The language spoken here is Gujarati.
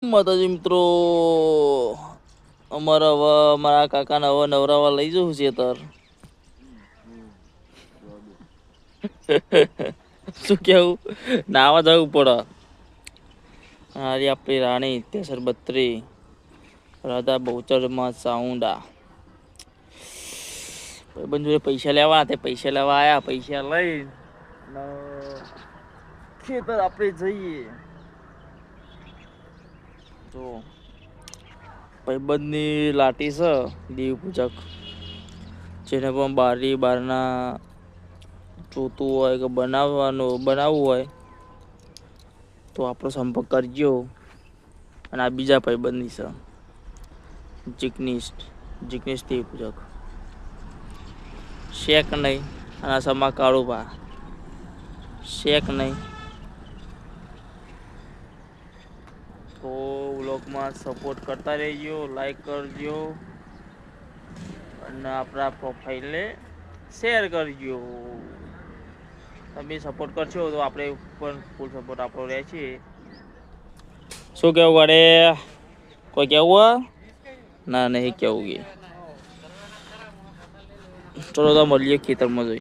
માતાજી મિત્રો, અમારા હવે મારા કાકાને હવે નવરાવા લઈ જવું છે તાર. શું કેવું? નાવા જવું પડે. હારી આપણી રાણી 1332 રાધા બહુચરમાં સાઉન્ડા. બંધુએ પૈસા લેવા તે પૈસા લેવા આયા, પૈસા લઈ ખેતર આપણે જઈએ. તો ભાઈબંધની લાટી છે દેવ પૂજક, જેને પણ બારી બારના જોતું હોય કે બનાવવું હોય તો આપણો સંપર્ક કરજો. અને આ બીજા ભાઈબંધની છે જિગ્નેશ દેવ પૂજક, શેક નહીં. અને સમા કાળુભા શેક નહીં. તો વ્લોગમાં સપોર્ટ કરતા રહેજો, લાઈક કરજો અને આપણા પ્રોફાઇલને શેર કરજો. તમે સપોર્ટ કરશો તો આપણે પણ ફૂલ સપોર્ટ આપણો રહે છે. શું કેવું વડે? કોઈ કેવું? ના નહીં કેવું કે. ચલો તો મળીએ ખેતરમાં જઈએ.